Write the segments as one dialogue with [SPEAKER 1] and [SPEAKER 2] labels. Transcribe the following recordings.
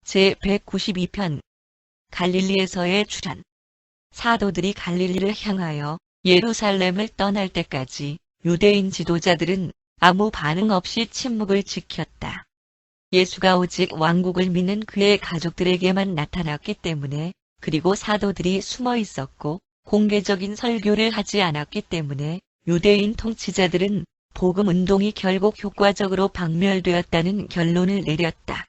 [SPEAKER 1] 제192편 갈릴리에서의 출현. 사도들이 갈릴리를 향하여 예루살렘을 떠날 때까지 유대인 지도자들은 아무 반응 없이 침묵을 지켰다. 예수가 오직 왕국을 믿는 그의 가족들에게만 나타났기 때문에, 그리고 사도들이 숨어 있었고 공개적인 설교를 하지 않았기 때문에 유대인 통치자들은 복음 운동이 결국 효과적으로 박멸되었다는 결론을 내렸다.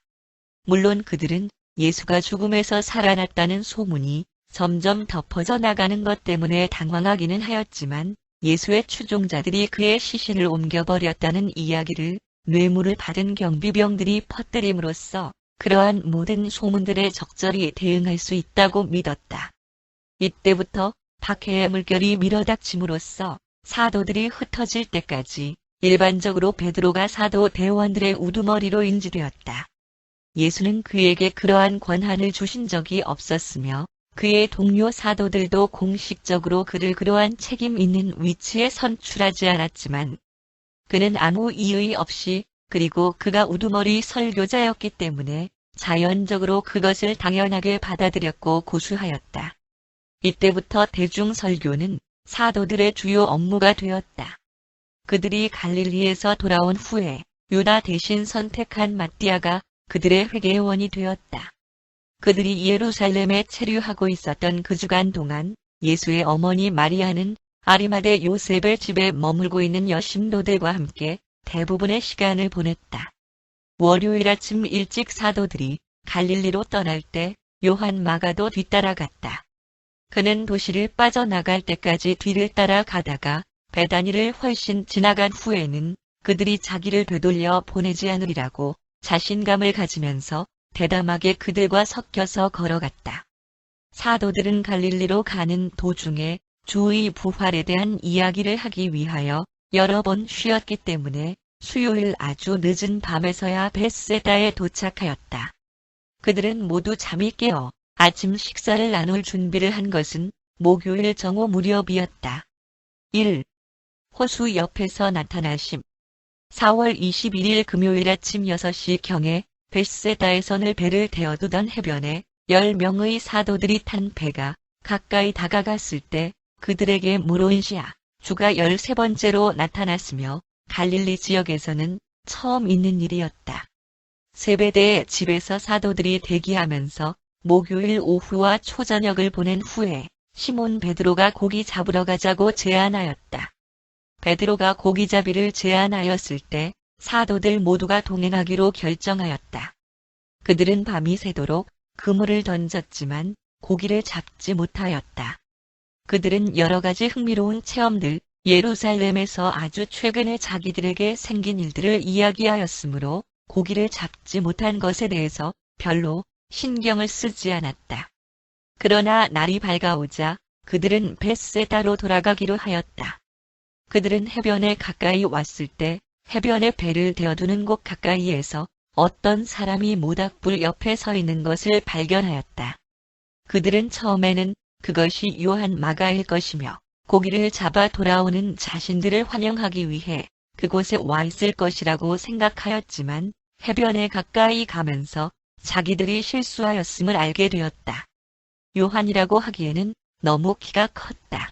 [SPEAKER 1] 물론 그들은 예수가 죽음에서 살아났다는 소문이 점점 더 퍼져나가는 것 때문에 당황하기는 하였지만, 예수의 추종자들이 그의 시신을 옮겨버렸다는 이야기를 뇌물을 받은 경비병들이 퍼뜨림으로써 그러한 모든 소문들에 적절히 대응할 수 있다고 믿었다. 이때부터 박해의 물결이 밀어닥침으로써 사도들이 흩어질 때까지 일반적으로 베드로가 사도 대원들의 우두머리로 인지되었다. 예수는 그에게 그러한 권한을 주신 적이 없었으며, 그의 동료 사도들도 공식적으로 그를 그러한 책임 있는 위치에 선출하지 않았지만, 그는 아무 이의 없이, 그리고 그가 우두머리 설교자였기 때문에 자연적으로 그것을 당연하게 받아들였고 고수하였다. 이때부터 대중 설교는 사도들의 주요 업무가 되었다. 그들이 갈릴리에서 돌아온 후에 유다 대신 선택한 ματ디아가 그들의 회개원이 되었다. 그들이 예루살렘에 체류하고 있었던 그 주간 동안 예수의 어머니 마리아는 아리마대 요셉의 집에 머물고 있는 여신도들과 함께 대부분의 시간을 보냈다. 월요일 아침 일찍 사도들이 갈릴리로 떠날 때 요한 마가도 뒤따라갔다. 그는 도시를 빠져나갈 때까지 뒤를 따라가다가 베다니를 훨씬 지나간 후에는 그들이 자기를 되돌려 보내지 않으리라고 자신감을 가지면서 대담하게 그들과 섞여서 걸어갔다. 사도들은 갈릴리로 가는 도중에 주의 부활에 대한 이야기를 하기 위하여 여러 번 쉬었기 때문에 수요일 아주 늦은 밤에서야 벳세다에 도착하였다. 그들은 모두 잠이 깨어 아침 식사를 나눌 준비를 한 것은 목요일 정오 무렵이었다. 1. 호수 옆에서 나타나심. 4월 21일 금요일 아침 6시경에 벳세다에서는 배를 대어두던 해변에 10명의 사도들이 탄 배가 가까이 다가갔을 때 그들에게 물온시아 주가 13번째로 나타났으며, 갈릴리 지역에서는 처음 있는 일이었다. 세베대의 집에서 사도들이 대기하면서 목요일 오후와 초저녁을 보낸 후에 시몬 베드로가 고기 잡으러 가자고 제안하였다. 베드로가 고기잡이를 제안하였을 때 사도들 모두가 동행하기로 결정하였다. 그들은 밤이 새도록 그물을 던졌지만 고기를 잡지 못하였다. 그들은 여러 가지 흥미로운 체험들, 예루살렘에서 아주 최근에 자기들에게 생긴 일들을 이야기하였으므로 고기를 잡지 못한 것에 대해서 별로 신경을 쓰지 않았다. 그러나 날이 밝아오자 그들은 벳세다로 돌아가기로 하였다. 그들은 해변에 가까이 왔을 때 해변에 배를 대어두는 곳 가까이에서 어떤 사람이 모닥불 옆에 서 있는 것을 발견하였다. 그들은 처음에는 그것이 요한 마가일 것이며 고기를 잡아 돌아오는 자신들을 환영하기 위해 그곳에 와 있을 것이라고 생각하였지만, 해변에 가까이 가면서 자기들이 실수하였음을 알게 되었다. 요한이라고 하기에는 너무 키가 컸다.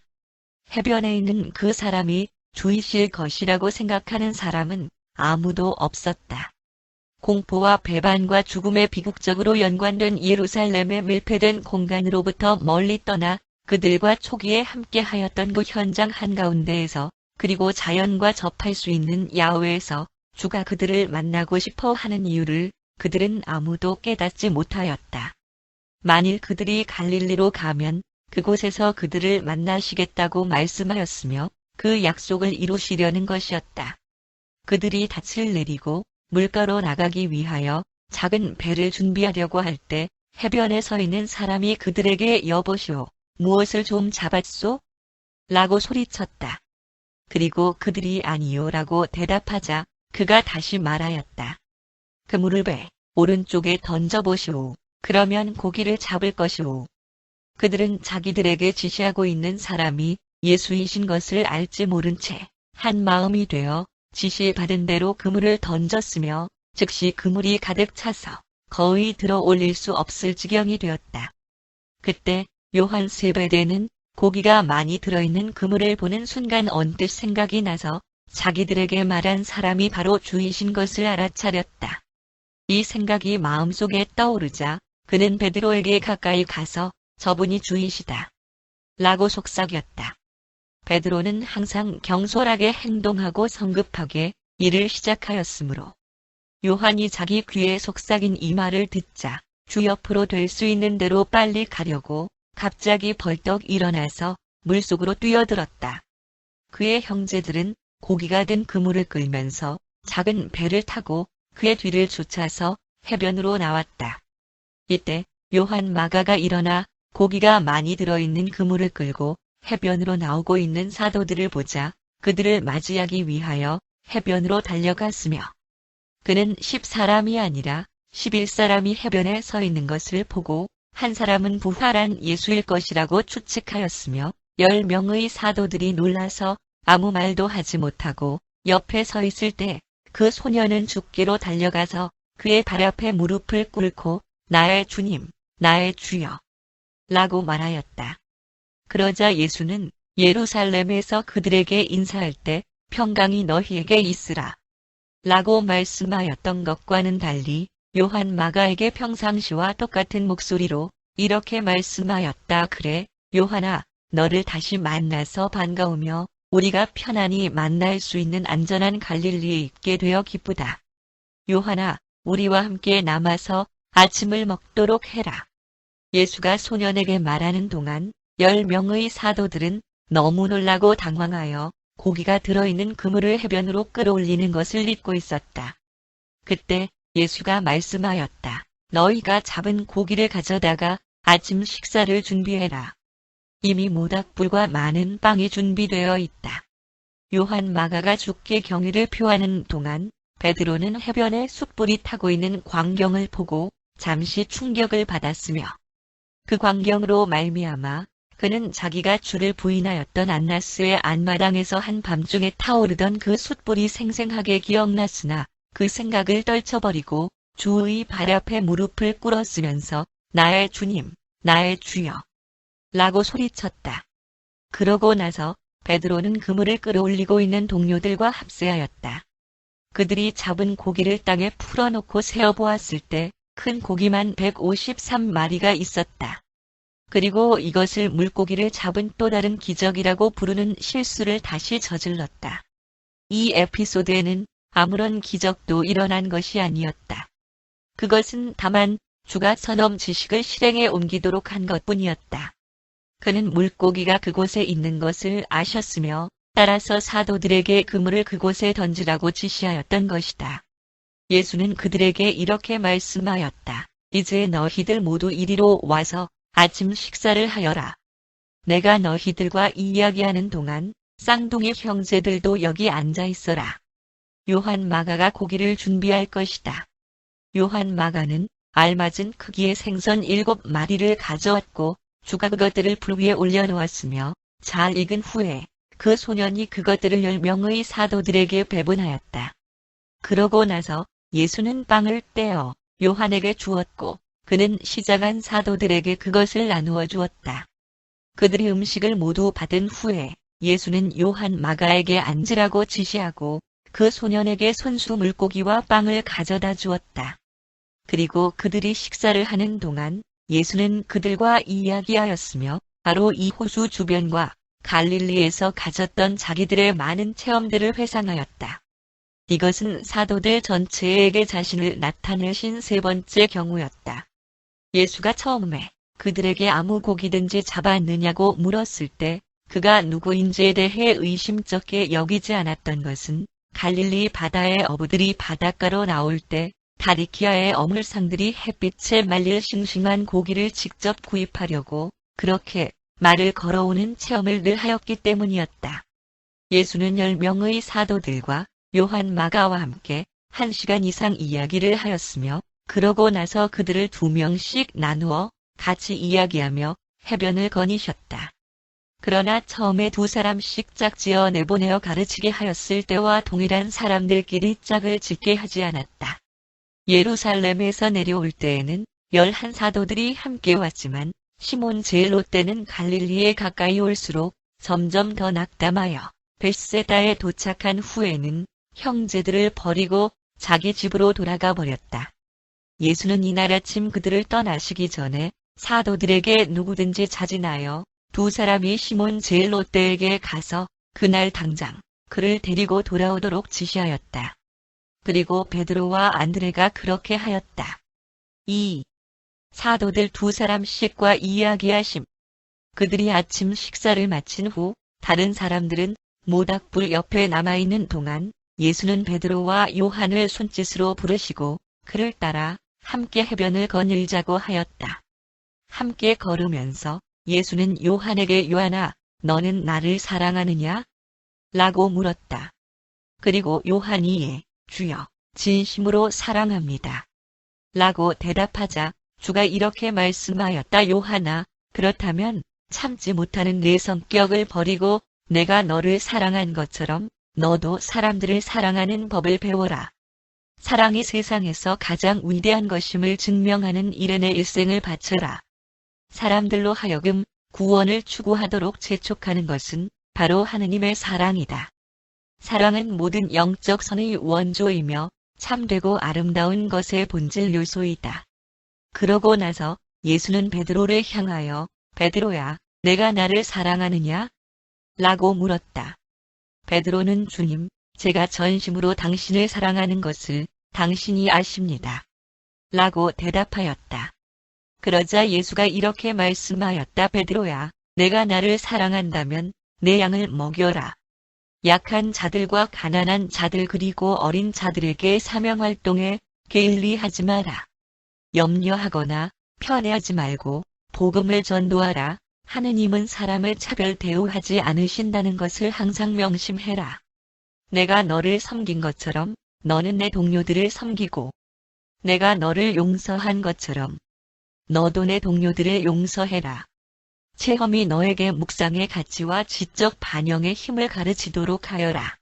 [SPEAKER 1] 해변에 있는 그 사람이 주이실 것이라고 생각하는 사람은 아무도 없었다. 공포와 배반과 죽음에 비극적으로 연관된 예루살렘의 밀폐된 공간으로부터 멀리 떠나 그들과 초기에 함께하였던 그 현장 한가운데에서, 그리고 자연과 접할 수 있는 야외에서 주가 그들을 만나고 싶어 하는 이유를 그들은 아무도 깨닫지 못하였다. 만일 그들이 갈릴리로 가면 그곳에서 그들을 만나시겠다고 말씀하였으며 그 약속을 이루시려는 것이었다. 그들이 닻을 내리고 물가로 나가기 위하여 작은 배를 준비하려고 할 때 해변에 서 있는 사람이 그들에게 여보시오, 무엇을 좀 잡았소? 라고 소리쳤다. 그리고 그들이 아니요 라고 대답하자 그가 다시 말하였다. 그물을 배 오른쪽에 던져보시오. 그러면 고기를 잡을 것이오. 그들은 자기들에게 지시하고 있는 사람이 예수이신 것을 알지 모른 채 한 마음이 되어 지시받은 대로 그물을 던졌으며 즉시 그물이 가득 차서 거의 들어 올릴 수 없을 지경이 되었다. 그때 요한 세베대는 고기가 많이 들어있는 그물을 보는 순간 언뜻 생각이 나서 자기들에게 말한 사람이 바로 주이신 것을 알아차렸다. 이 생각이 마음속에 떠오르자 그는 베드로에게 가까이 가서 저분이 주이시다 라고 속삭였다. 베드로는 항상 경솔하게 행동하고 성급하게 일을 시작하였으므로 요한이 자기 귀에 속삭인 이 말을 듣자 주 옆으로 될 수 있는 대로 빨리 가려고 갑자기 벌떡 일어나서 물속으로 뛰어들었다. 그의 형제들은 고기가 든 그물을 끌면서 작은 배를 타고 그의 뒤를 쫓아서 해변으로 나왔다. 이때 요한 마가가 일어나 고기가 많이 들어있는 그물을 끌고 해변으로 나오고 있는 사도들을 보자 그들을 맞이하기 위하여 해변으로 달려갔으며 그는 10사람이 아니라 11사람이 해변에 서 있는 것을 보고 한 사람은 부활한 예수일 것이라고 추측하였으며 10명의 사도들이 놀라서 아무 말도 하지 못하고 옆에 서 있을 때 그 소년은 죽기로 달려가서 그의 발 앞에 무릎을 꿇고 나의 주님, 나의 주여 라고 말하였다. 그러자 예수는 예루살렘에서 그들에게 인사할 때 평강이 너희에게 있으라 라고 말씀하였던 것과는 달리 요한 마가에게 평상시와 똑같은 목소리로 이렇게 말씀하였다. 그래, 요한아, 너를 다시 만나서 반가우며 우리가 편안히 만날 수 있는 안전한 갈릴리에 있게 되어 기쁘다. 요한아, 우리와 함께 남아서 아침을 먹도록 해라. 예수가 소년에게 말하는 동안 10명의 사도들은 너무 놀라고 당황하여 고기가 들어있는 그물을 해변으로 끌어올리는 것을 잊고 있었다. 그때 예수가 말씀하였다. 너희가 잡은 고기를 가져다가 아침 식사를 준비해라. 이미 모닥불과 많은 빵이 준비되어 있다. 요한 마가가 주께 경의를 표하는 동안 베드로는 해변에 숯불이 타고 있는 광경을 보고 잠시 충격을 받았으며 그 광경으로 말미암아 그는 자기가 주를 부인하였던 안나스의 안마당에서 한밤중에 타오르던 그 숯불이 생생하게 기억났으나 그 생각을 떨쳐버리고 주의 발 앞에 무릎을 꿇었으면서 나의 주님, 나의 주여 라고 소리쳤다. 그러고 나서 베드로는 그물을 끌어올리고 있는 동료들과 합세하였다. 그들이 잡은 고기를 땅에 풀어놓고 세어보았을 때 큰 고기만 153마리가 있었다. 그리고 이것을 물고기를 잡은 또 다른 기적이라고 부르는 실수를 다시 저질렀다. 이 에피소드에는 아무런 기적도 일어난 것이 아니었다. 그것은 다만 주가 선엄 지식을 실행에 옮기도록 한 것뿐이었다. 그는 물고기가 그곳에 있는 것을 아셨으며 따라서 사도들에게 그물을 그곳에 던지라고 지시하였던 것이다. 예수는 그들에게 이렇게 말씀하였다. 이제 너희들 모두 이리로 와서 아침 식사를 하여라. 내가 너희들과 이야기하는 동안 쌍둥이 형제들도 여기 앉아 있어라. 요한 마가가 고기를 준비할 것이다. 요한 마가는 알맞은 크기의 생선 7마리를 가져왔고 주가 그것들을 불 위에 올려놓았으며 잘 익은 후에 그 소년이 그것들을 10명의 사도들에게 배분하였다. 그러고 나서 예수는 빵을 떼어 요한에게 주었고 그는 시작한 사도들에게 그것을 나누어 주었다. 그들이 음식을 모두 받은 후에 예수는 요한 마가에게 앉으라고 지시하고 그 소년에게 손수 물고기와 빵을 가져다 주었다. 그리고 그들이 식사를 하는 동안 예수는 그들과 이야기하였으며 바로 이 호수 주변과 갈릴리에서 가졌던 자기들의 많은 체험들을 회상하였다. 이것은 사도들 전체에게 자신을 나타내신 세 번째 경우였다. 예수가 처음에 그들에게 아무 고기든지 잡았느냐고 물었을 때 그가 누구인지에 대해 의심쩍게 여기지 않았던 것은 갈릴리 바다의 어부들이 바닷가로 나올 때 다리키아의 어물상들이 햇빛에 말릴 싱싱한 고기를 직접 구입하려고 그렇게 말을 걸어오는 체험을 늘 하였기 때문이었다. 예수는 10명의 사도들과 요한 마가와 함께 1시간 이상 이야기를 하였으며 그러고 나서 그들을 2명씩 나누어 같이 이야기하며 해변을 거니셨다. 그러나 처음에 2사람씩 짝지어 내보내어 가르치게 하였을 때와 동일한 사람들끼리 짝을 짓게 하지 않았다. 예루살렘에서 내려올 때에는 11 사도들이 함께 왔지만 시몬 제일로 때는 갈릴리에 가까이 올수록 점점 더 낙담하여 벳세다에 도착한 후에는 형제들을 버리고 자기 집으로 돌아가 버렸다. 예수는 이날 아침 그들을 떠나시기 전에 사도들에게 누구든지 자진하여 2 사람이 시몬 제일로 때에게 가서 그날 당장 그를 데리고 돌아오도록 지시하였다. 그리고 베드로와 안드레가 그렇게 하였다. 2. 사도들 2 사람씩과 이야기하심. 그들이 아침 식사를 마친 후 다른 사람들은 모닥불 옆에 남아있는 동안 예수는 베드로와 요한을 손짓으로 부르시고 그를 따라 함께 해변을 거닐자고 하였다. 함께 걸으면서 예수는 요한에게 요한아, 너는 나를 사랑하느냐? 라고 물었다. 그리고 요한이 예, 주여, 진심으로 사랑합니다. 라고 대답하자 주가 이렇게 말씀하였다. 요한아, 그렇다면 참지 못하는 내 성격을 버리고 내가 너를 사랑한 것처럼 너도 사람들을 사랑하는 법을 배워라. 사랑이 세상에서 가장 위대한 것임을 증명하는 일에 내 일생을 바쳐라. 사람들로 하여금 구원을 추구하도록 재촉하는 것은 바로 하느님의 사랑이다. 사랑은 모든 영적 선의 원조이며 참되고 아름다운 것의 본질 요소이다. 그러고 나서 예수는 베드로를 향하여 베드로야, 내가 나를 사랑하느냐? 라고 물었다. 베드로는 주님, 제가 전심으로 당신을 사랑하는 것을 당신이 아십니다. 라고 대답하였다. 그러자 예수가 이렇게 말씀하였다. 베드로야, 내가 나를 사랑한다면 내 양을 먹여라. 약한 자들과 가난한 자들 그리고 어린 자들에게 사명활동에 게을리하지 마라. 염려하거나 편애하지 말고 복음을 전도하라. 하느님은 사람을 차별 대우하지 않으신다는 것을 항상 명심해라. 내가 너를 섬긴 것처럼 너는 내 동료들을 섬기고 내가 너를 용서한 것처럼 너도 내 동료들을 용서해라. 체험이 너에게 묵상의 가치와 지적 반영의 힘을 가르치도록 하여라.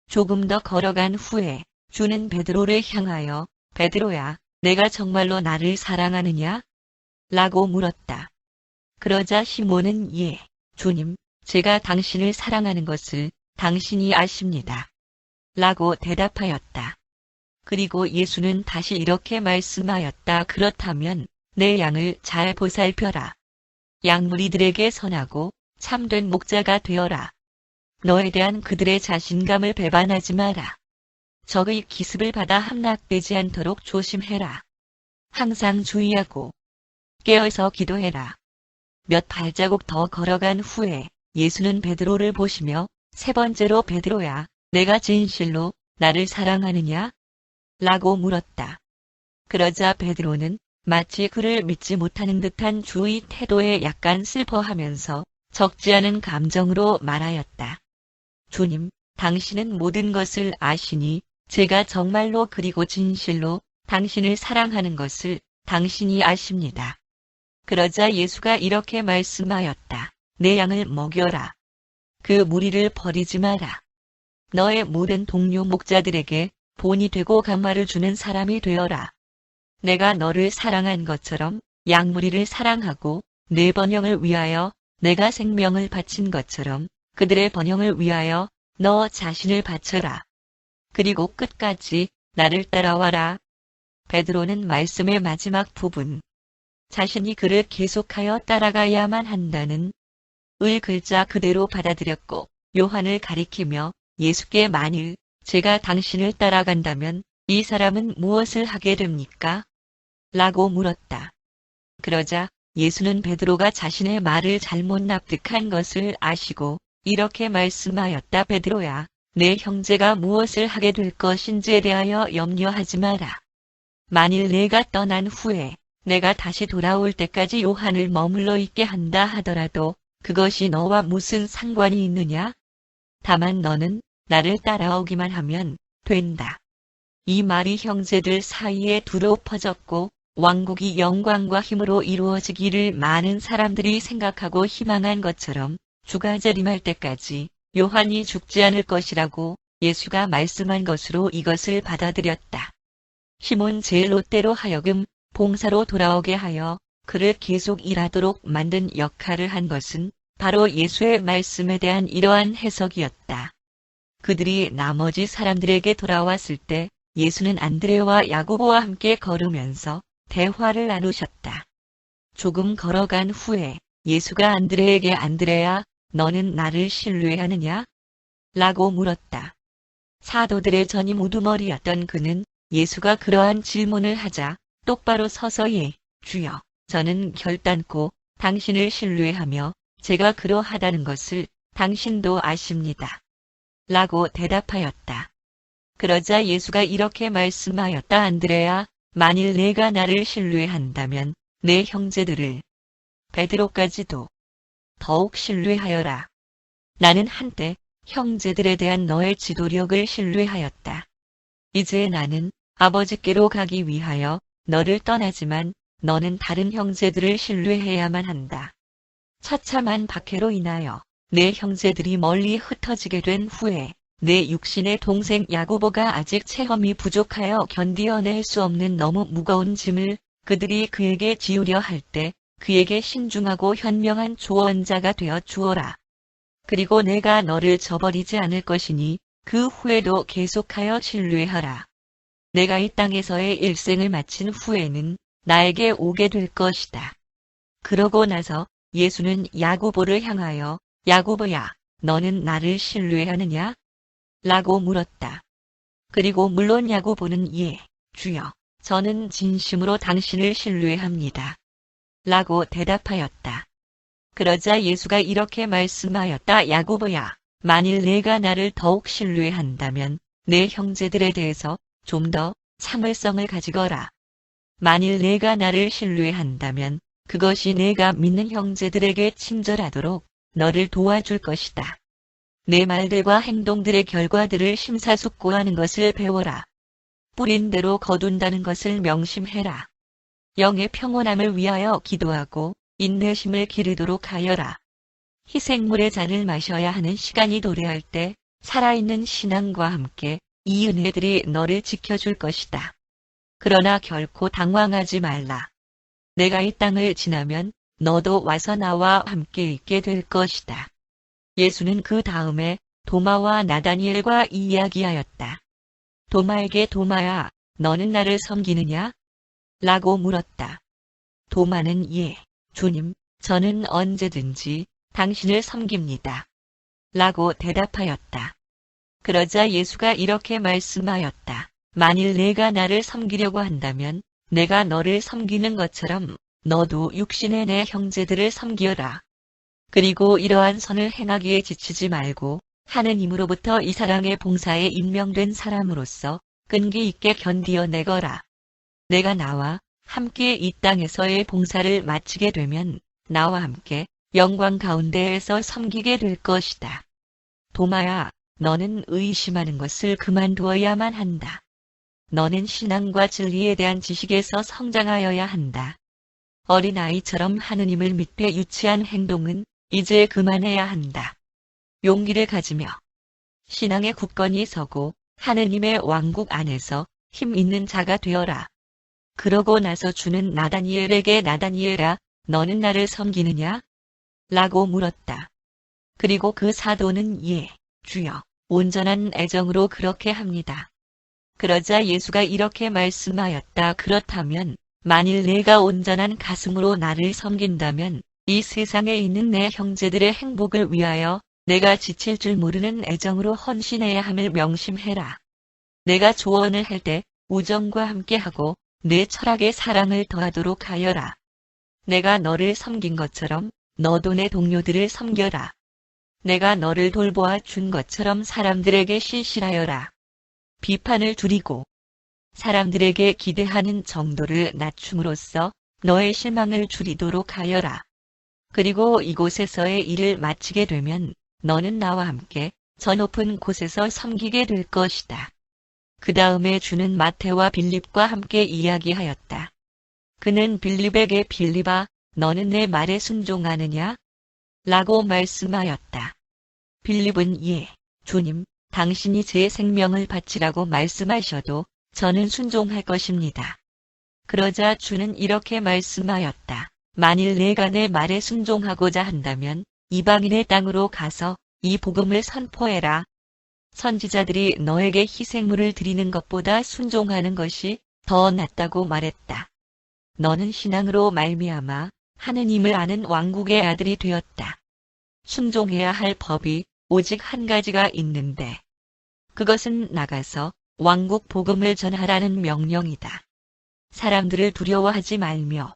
[SPEAKER 1] 조금 더 걸어간 후에 주는 베드로를 향하여 베드로야, 내가 정말로 나를 사랑하느냐? 라고 물었다. 그러자 시몬은 예, 주님, 제가 당신을 사랑하는 것을 당신이 아십니다. 라고 대답하였다. 그리고 예수는 다시 이렇게 말씀하였다. 그렇다면 내 양을 잘 보살펴라. 양무리들에게 선하고 참된 목자가 되어라. 너에 대한 그들의 자신감을 배반하지 마라. 적의 기습을 받아 함락되지 않도록 조심해라. 항상 주의하고 깨어서 기도해라. 몇 발자국 더 걸어간 후에 예수는 베드로를 보시며 3번째로 베드로야, 내가 진실로 나를 사랑하느냐? 라고 물었다. 그러자 베드로는 마치 그를 믿지 못하는 듯한 주의 태도에 약간 슬퍼하면서 적지 않은 감정으로 말하였다. 주님, 당신은 모든 것을 아시니 제가 정말로 그리고 진실로 당신을 사랑하는 것을 당신이 아십니다. 그러자 예수가 이렇게 말씀하였다. 내 양을 먹여라. 그 무리를 버리지 마라. 너의 모든 동료 목자들에게 본이 되고 감화를 주는 사람이 되어라. 내가 너를 사랑한 것처럼 양무리를 사랑하고 내 번영을 위하여 내가 생명을 바친 것처럼 그들의 번영을 위하여 너 자신을 바쳐라. 그리고 끝까지 나를 따라와라. 베드로는 말씀의 마지막 부분, 자신이 그를 계속하여 따라가야만 한다는 을 글자 그대로 받아들였고 요한을 가리키며 예수께 만일 제가 당신을 따라간다면 이 사람은 무엇을 하게 됩니까? 라고 물었다. 그러자 예수는 베드로가 자신의 말을 잘못 납득한 것을 아시고 이렇게 말씀하였다. 베드로야, 내 형제가 무엇을 하게 될 것인지에 대하여 염려하지 마라. 만일 내가 떠난 후에 내가 다시 돌아올 때까지 요한을 머물러 있게 한다 하더라도 그것이 너와 무슨 상관이 있느냐? 다만 너는 나를 따라오기만 하면 된다. 이 말이 형제들 사이에 두루 퍼졌고 왕국이 영광과 힘으로 이루어지기를 많은 사람들이 생각하고 희망한 것처럼 주가 재림할 때까지 요한이 죽지 않을 것이라고 예수가 말씀한 것으로 이것을 받아들였다. 시몬 제일롯대로 하여금 봉사로 돌아오게 하여 그를 계속 일하도록 만든 역할을 한 것은 바로 예수의 말씀에 대한 이러한 해석이었다. 그들이 나머지 사람들에게 돌아왔을 때 예수는 안드레와 야고보와 함께 걸으면서 대화를 나누셨다. 조금 걸어간 후에 예수가 안드레에게 안드레야, 너는 나를 신뢰하느냐? 라고 물었다. 사도들의 전임 우두머리였던 그는 예수가 그러한 질문을 하자 똑바로 서서 주여, 저는 결단코 당신을 신뢰하며 제가 그러하다는 것을 당신도 아십니다. 라고 대답하였다. 그러자 예수가 이렇게 말씀하였다. 안드레야, 만일 내가 나를 신뢰한다면 내 형제들을, 베드로까지도 더욱 신뢰하여라. 나는 한때 형제들에 대한 너의 지도력을 신뢰하였다. 이제 나는 아버지께로 가기 위하여 너를 떠나지만 너는 다른 형제들을 신뢰해야만 한다. 처참한 박해로 인하여 내 형제들이 멀리 흩어지게 된 후에 내 육신의 동생 야고보가 아직 체험이 부족하여 견디어낼 수 없는 너무 무거운 짐을 그들이 그에게 지우려 할 때 그에게 신중하고 현명한 조언자가 되어 주어라. 그리고 내가 너를 저버리지 않을 것이니 그 후에도 계속하여 신뢰하라. 내가 이 땅에서의 일생을 마친 후에는 나에게 오게 될 것이다. 그러고 나서 예수는 야고보를 향하여 야고보야, 너는 나를 신뢰하느냐? 라고 물었다. 그리고 물론 야고보는 주여, 저는 진심으로 당신을 신뢰합니다. 라고 대답하였다. 그러자 예수가 이렇게 말씀하였다. 야고보야, 만일 내가 나를 더욱 신뢰한다면 내 형제들에 대해서 좀 더 참을성을 가지거라. 만일 내가 나를 신뢰한다면 그것이 내가 믿는 형제들에게 친절하도록 너를 도와줄 것이다. 내 말들과 행동들의 결과들을 심사숙고하는 것을 배워라. 뿌린 대로 거둔다는 것을 명심해라. 영의 평온함을 위하여 기도하고 인내심을 기르도록 하여라. 희생물의 잔을 마셔야 하는 시간이 도래할 때 살아있는 신앙과 함께 이 은혜들이 너를 지켜줄 것이다. 그러나 결코 당황하지 말라. 내가 이 땅을 지나면 너도 와서 나와 함께 있게 될 것이다. 예수는 그 다음에 도마와 나다니엘과 이야기하였다. 도마에게 도마야, 너는 나를 섬기느냐? 라고 물었다. 도마는 주님, 저는 언제든지 당신을 섬깁니다. 라고 대답하였다. 그러자 예수가 이렇게 말씀하였다. 만일 내가 나를 섬기려고 한다면 내가 너를 섬기는 것처럼 너도 육신의 내 형제들을 섬기어라. 그리고 이러한 선을 행하기에 지치지 말고 하느님으로부터 이 사랑의 봉사에 임명된 사람으로서 끈기 있게 견디어내거라. 내가 나와 함께 이 땅에서의 봉사를 마치게 되면 나와 함께 영광 가운데에서 섬기게 될 것이다. 도마야, 너는 의심하는 것을 그만두어야만 한다. 너는 신앙과 진리에 대한 지식에서 성장하여야 한다. 어린아이처럼 하느님을 믿되 유치한 행동은 이제 그만해야 한다. 용기를 가지며 신앙에 굳건히 서고 하느님의 왕국 안에서 힘 있는 자가 되어라. 그러고 나서 주는 나다니엘에게 나다니엘아, 너는 나를 섬기느냐? 라고 물었다. 그리고 그 사도는 주여, 온전한 애정으로 그렇게 합니다. 그러자 예수가 이렇게 말씀하였다. 그렇다면 만일 내가 온전한 가슴으로 나를 섬긴다면 이 세상에 있는 내 형제들의 행복을 위하여 내가 지칠 줄 모르는 애정으로 헌신해야 함을 명심해라. 내가 조언을 할 때 우정과 함께하고 내 철학에 사랑을 더하도록 하여라. 내가 너를 섬긴 것처럼 너도 내 동료들을 섬겨라. 내가 너를 돌보아 준 것처럼 사람들에게 신실하여라. 비판을 줄이고 사람들에게 기대하는 정도를 낮춤으로써 너의 실망을 줄이도록 하여라. 그리고 이곳에서의 일을 마치게 되면 너는 나와 함께 저 높은 곳에서 섬기게 될 것이다. 그 다음에 주는 마태와 빌립과 함께 이야기하였다. 그는 빌립에게 빌립아, 너는 내 말에 순종하느냐? 라고 말씀하였다. 빌립은 주님, 당신이 제 생명을 바치라고 말씀하셔도 저는 순종할 것입니다. 그러자 주는 이렇게 말씀하였다. 만일 내가 내 말에 순종하고자 한다면 이방인의 땅으로 가서 이 복음을 선포해라. 선지자들이 너에게 희생물을 드리는 것보다 순종하는 것이 더 낫다고 말했다. 너는 신앙으로 말미암아 하느님을 아는 왕국의 아들이 되었다. 순종해야 할 법이 오직 한 가지가 있는데 그것은 나가서 왕국 복음을 전하라는 명령이다. 사람들을 두려워하지 말며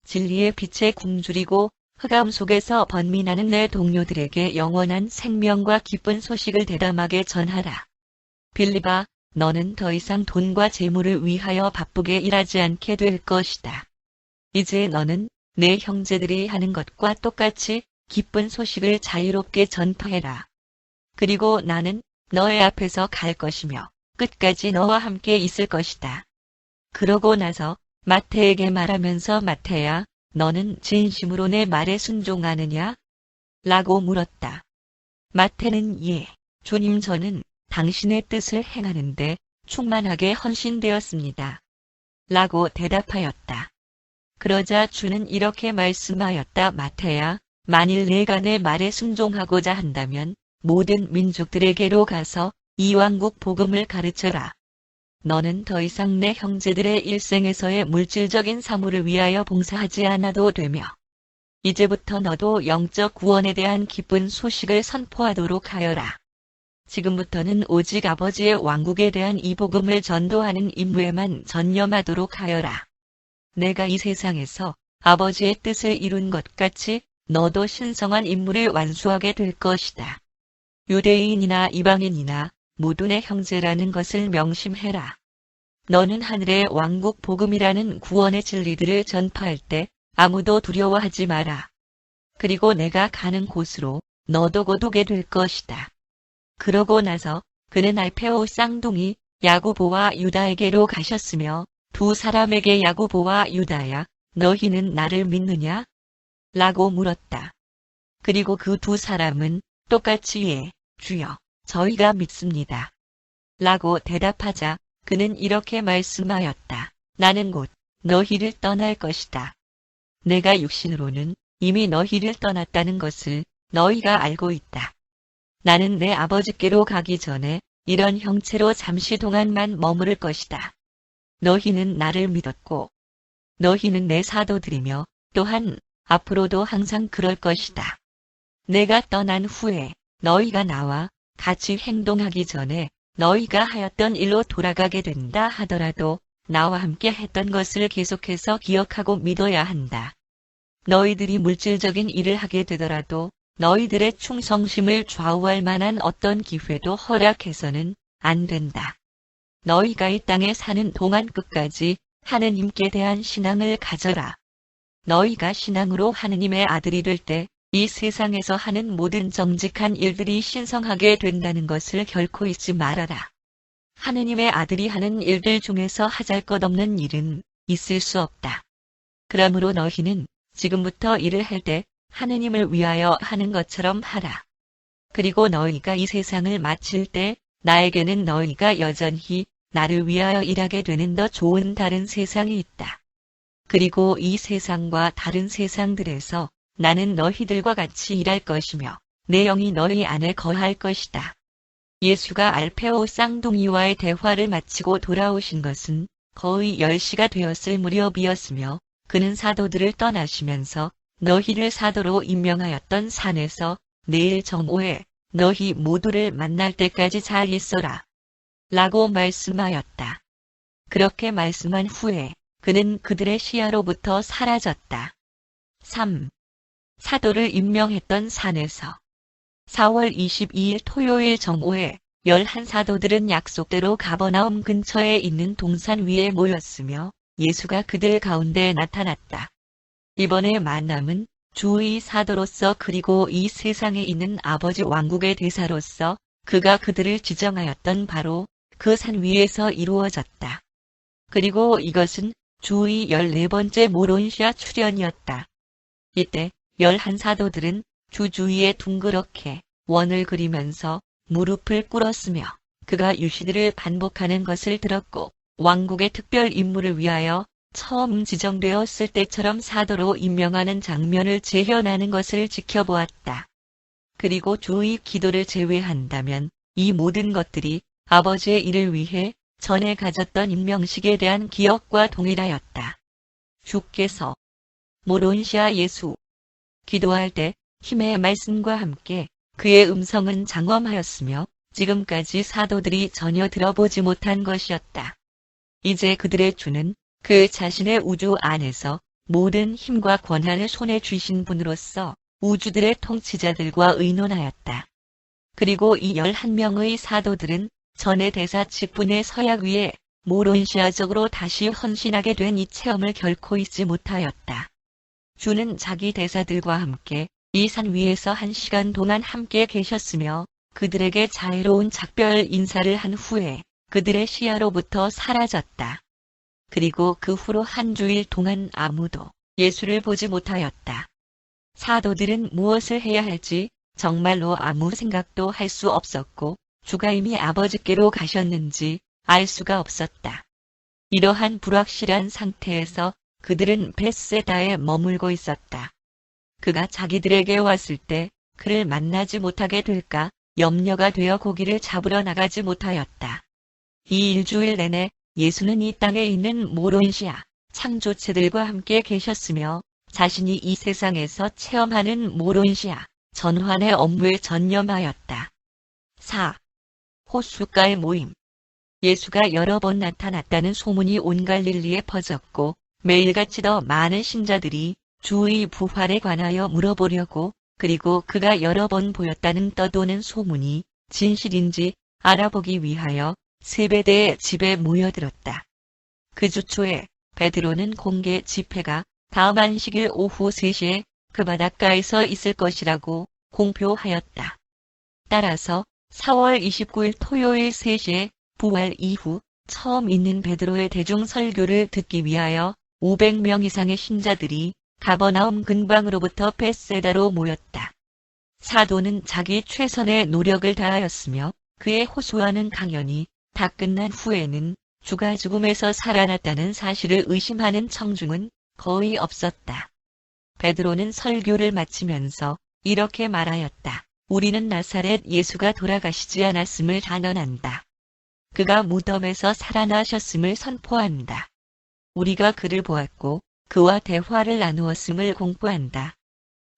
[SPEAKER 1] 진리의 빛에 굶주리고 흑암 속에서 번민하는 내 동료들에게 영원한 생명과 기쁜 소식을 대담하게 전하라. 빌립아, 너는 더 이상 돈과 재물을 위하여 바쁘게 일하지 않게 될 것이다. 이제 너는 내 형제들이 하는 것과 똑같이 기쁜 소식을 자유롭게 전파해라. 그리고 나는 너의 앞에서 갈 것이며 끝까지 너와 함께 있을 것이다. 그러고 나서 마태에게 말하면서 마태야, 너는 진심으로 내 말에 순종하느냐? 라고 물었다. 마태는 예, 주님 저는 당신의 뜻을 행하는데 충만하게 헌신되었습니다. 라고 대답하였다. 그러자 주는 이렇게 말씀하였다. 마태야, 만일 내가 내 말에 순종하고자 한다면 모든 민족들에게로 가서 이 왕국 복음을 가르쳐라. 너는 더 이상 내 형제들의 일생에서의 물질적인 사물을 위하여 봉사하지 않아도 되며 이제부터 너도 영적 구원에 대한 기쁜 소식을 선포하도록 하여라. 지금부터는 오직 아버지의 왕국에 대한 이 복음을 전도하는 임무에만 전념하도록 하여라. 내가 이 세상에서 아버지의 뜻을 이룬 것 같이 너도 신성한 임무를 완수하게 될 것이다. 유대인이나 이방인이나 모두 내 형제라는 것을 명심해라. 너는 하늘의 왕국 복음이라는 구원의 진리들을 전파할 때 아무도 두려워하지 마라. 그리고 내가 가는 곳으로 너도 곧 오게 될 것이다. 그러고 나서 그는 알페오 쌍둥이 야고보와 유다에게로 가셨으며 두 사람에게 야고보와 유다야, 너희는 나를 믿느냐? 라고 물었다. 그리고 그 두 사람은 똑같이 예, 주여, 저희가 믿습니다. 라고 대답하자 그는 이렇게 말씀하였다. 나는 곧 너희를 떠날 것이다. 내가 육신으로는 이미 너희를 떠났다는 것을 너희가 알고 있다. 나는 내 아버지께로 가기 전에 이런 형체로 잠시 동안만 머무를 것이다. 너희는 나를 믿었고 너희는 내 사도들이며 또한 앞으로도 항상 그럴 것이다. 내가 떠난 후에 너희가 나와 같이 행동하기 전에 너희가 하였던 일로 돌아가게 된다 하더라도 나와 함께 했던 것을 계속해서 기억하고 믿어야 한다. 너희들이 물질적인 일을 하게 되더라도 너희들의 충성심을 좌우할 만한 어떤 기회도 허락해서는 안 된다. 너희가 이 땅에 사는 동안 끝까지 하느님께 대한 신앙을 가져라. 너희가 신앙으로 하느님의 아들이 될 때 이 세상에서 하는 모든 정직한 일들이 신성하게 된다는 것을 결코 잊지 말아라. 하느님의 아들이 하는 일들 중에서 하잘것없는 일은 있을 수 없다. 그러므로 너희는 지금부터 일을 할 때 하느님을 위하여 하는 것처럼 하라. 그리고 너희가 이 세상을 마칠 때 나에게는 너희가 여전히 나를 위하여 일하게 되는 더 좋은 다른 세상이 있다. 그리고 이 세상과 다른 세상들에서 나는 너희들과 같이 일할 것이며 내 영이 너희 안에 거할 것이다. 예수가 알페오 쌍둥이와의 대화를 마치고 돌아오신 것은 거의 10시가 되었을 무렵이었으며 그는 사도들을 떠나시면서 너희를 사도로 임명하였던 산에서 내일 정오에 너희 모두를 만날 때까지 잘 있어라. 라고 말씀하였다. 그렇게 말씀한 후에 그는 그들의 시야로부터 사라졌다. 3. 사도를 임명했던 산에서 4월 22일 토요일 정오에 11사도들은 약속대로 가버나움 근처에 있는 동산 위에 모였으며 예수가 그들 가운데 나타났다. 이번의 만남은 주의 사도로서 그리고 이 세상에 있는 아버지 왕국의 대사로서 그가 그들을 지정하였던 바로 그 산 위에서 이루어졌다. 그리고 이것은 주의 14번째 모론시아 출현이었다. 이때 11사도들은 주 주위에 둥그렇게 원을 그리면서 무릎을 꿇었으며 그가 유시들을 반복하는 것을 들었고 왕국의 특별 임무를 위하여 처음 지정되었을 때처럼 사도로 임명하는 장면을 재현하는 것을 지켜보았다. 그리고 주의 기도를 제외한다면 이 모든 것들이 아버지의 일을 위해 전에 가졌던 임명식에 대한 기억과 동일하였다. 주께서 모론시아 예수 기도할 때 힘의 말씀과 함께 그의 음성은 장엄하였으며 지금까지 사도들이 전혀 들어보지 못한 것이었다. 이제 그들의 주는 그 자신의 우주 안에서 모든 힘과 권한을 손에 쥐신 분으로서 우주들의 통치자들과 의논하였다. 그리고 이 11명의 사도들은 전의 대사 직분의 서약 위에 모론시아적으로 다시 헌신하게 된 이 체험을 결코 잊지 못하였다. 주는 자기 대사들과 함께 이 산 위에서 1시간 동안 함께 계셨으며 그들에게 자애로운 작별 인사를 한 후에 그들의 시야로부터 사라졌다. 그리고 그 후로 한 주일 동안 아무도 예수를 보지 못하였다. 사도들은 무엇을 해야 할지 정말로 아무 생각도 할 수 없었고 주가 이미 아버지께로 가셨는지 알 수가 없었다. 이러한 불확실한 상태에서 그들은 벳세다에 머물고 있었다. 그가 자기들에게 왔을 때 그를 만나지 못하게 될까 염려가 되어 고기를 잡으러 나가지 못하였다. 이 일주일 내내 예수는 이 땅에 있는 모론시아 창조체들과 함께 계셨으며 자신이 이 세상에서 체험하는 모론시아 전환의 업무에 전념하였다. 4. 호숫가의 모임. 예수가 여러 번 나타났다는 소문이 온 갈릴리에 퍼졌고 매일같이 더 많은 신자들이 주의 부활에 관하여 물어보려고 그리고 그가 여러 번 보였다는 떠도는 소문이 진실인지 알아보기 위하여 세베대의 집에 모여들었다. 그 주 초에 베드로는 공개 집회가 다음 안식일 오후 3시에 그 바닷가에서 있을 것이라고 공표하였다. 따라서 4월 29일 토요일 3시에 부활 이후 처음 있는 베드로의 대중 설교를 듣기 위하여 500명 이상의 신자들이 가버나움 근방으로부터 벳세다로 모였다. 사도는 자기 최선의 노력을 다하였으며 그의 호소하는 강연이 다 끝난 후에는 주가 죽음에서 살아났다는 사실을 의심하는 청중은 거의 없었다. 베드로는 설교를 마치면서 이렇게 말하였다. 우리는 나사렛 예수가 돌아가시지 않았음을 단언한다. 그가 무덤에서 살아나셨음을 선포한다. 우리가 그를 보았고 그와 대화를 나누었음을 공포한다.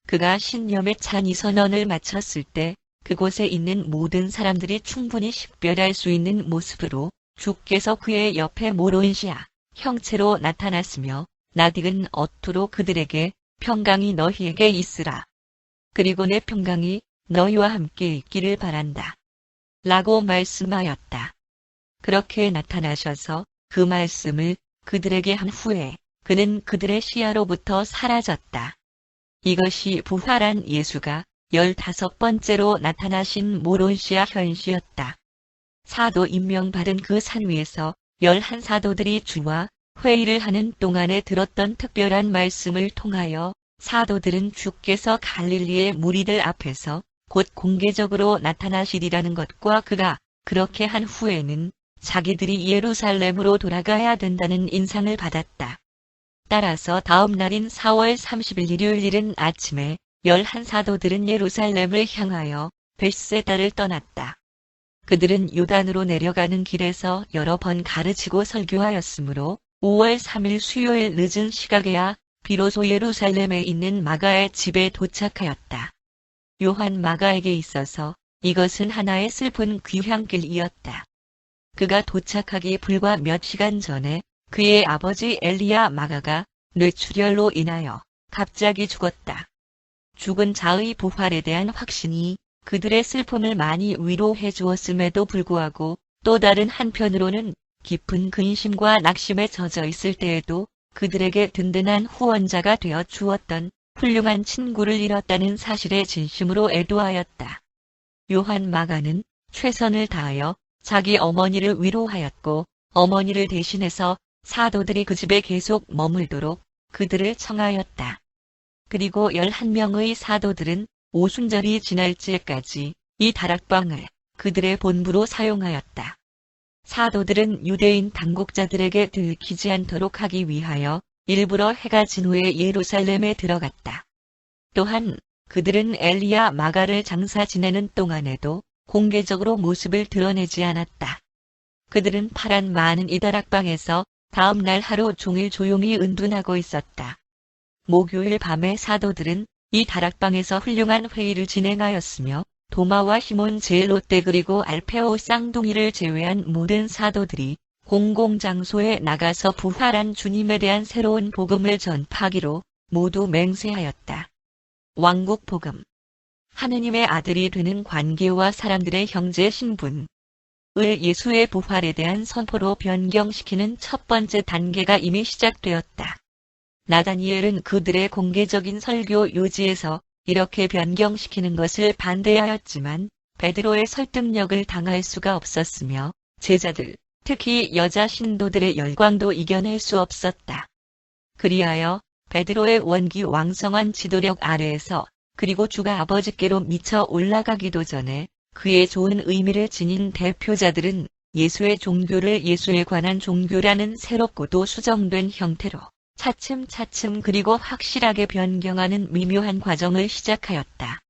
[SPEAKER 1] 그가 신념에 찬 이 선언을 마쳤을 때 그곳에 있는 모든 사람들이 충분히 식별할 수 있는 모습으로 주께서 그의 옆에 모론시아 형체로 나타났으며 낯익은 어투로 그들에게 평강이 너희에게 있으라. 그리고 내 평강이 너희와 함께 있기를 바란다. 라고 말씀하였다. 그렇게 나타나셔서 그 말씀을 그들에게 한 후에 그는 그들의 시야로부터 사라졌다. 이것이 부활한 예수가 15번째로 나타나신 모론시아 현시였다. 사도 임명받은 그 산 위에서 11사도들이 주와 회의를 하는 동안에 들었던 특별한 말씀을 통하여 사도들은 주께서 갈릴리의 무리들 앞에서 곧 공개적으로 나타나시리라는 것과 그가 그렇게 한 후에는 자기들이 예루살렘으로 돌아가야 된다는 인상을 받았다. 따라서 다음 날인 4월 30일 일요일 이른 아침에 11사도들은 예루살렘을 향하여 벳세다를 떠났다. 그들은 요단으로 내려가는 길에서 여러 번 가르치고 설교하였으므로 5월 3일 수요일 늦은 시각에야 비로소 예루살렘에 있는 마가의 집에 도착하였다. 요한 마가에게 있어서 이것은 하나의 슬픈 귀향길이었다. 그가 도착하기 불과 몇 시간 전에 그의 아버지 엘리야 마가가 뇌출혈로 인하여 갑자기 죽었다. 죽은 자의 부활에 대한 확신이 그들의 슬픔을 많이 위로해 주었음에도 불구하고 또 다른 한편으로는 깊은 근심과 낙심에 젖어 있을 때에도 그들에게 든든한 후원자가 되어 주었던 훌륭한 친구를 잃었다는 사실에 진심으로 애도하였다. 요한 마가는 최선을 다하여 자기 어머니를 위로하였고 어머니를 대신해서 사도들이 그 집에 계속 머물도록 그들을 청하였다. 그리고 11명의 사도들은 오순절이 지날 때까지 이 다락방을 그들의 본부로 사용하였다. 사도들은 유대인 당국자들에게 들키지 않도록 하기 위하여 일부러 해가 진 후에 예루살렘에 들어갔다. 또한 그들은 엘리야 마가를 장사 지내는 동안에도 공개적으로 모습을 드러내지 않았다. 그들은 파란 많은 이 다락방에서 다음 날 하루 종일 조용히 은둔하고 있었다. 목요일 밤에 사도들은 이 다락방에서 훌륭한 회의를 진행하였으며 도마와 시몬 제일롯대 그리고 알페오 쌍둥이를 제외한 모든 사도들이 공공장소에 나가서 부활한 주님에 대한 새로운 복음을 전파하기로 모두 맹세하였다. 왕국 복음. 하느님의 아들이 되는 관계와 사람들의 형제 신분을 예수의 부활에 대한 선포로 변경시키는 첫 번째 단계가 이미 시작되었다. 나다니엘은 그들의 공개적인 설교 요지에서 이렇게 변경시키는 것을 반대하였지만 베드로의 설득력을 당할 수가 없었으며 제자들, 특히 여자 신도들의 열광도 이겨낼 수 없었다. 그리하여 베드로의 원기 왕성한 지도력 아래에서 그리고 주가 아버지께로 미쳐 올라가기도 전에 그의 좋은 의미를 지닌 대표자들은 예수의 종교를 예수에 관한 종교라는 새롭고도 수정된 형태로 차츰차츰 그리고 확실하게 변경하는 미묘한 과정을 시작하였다.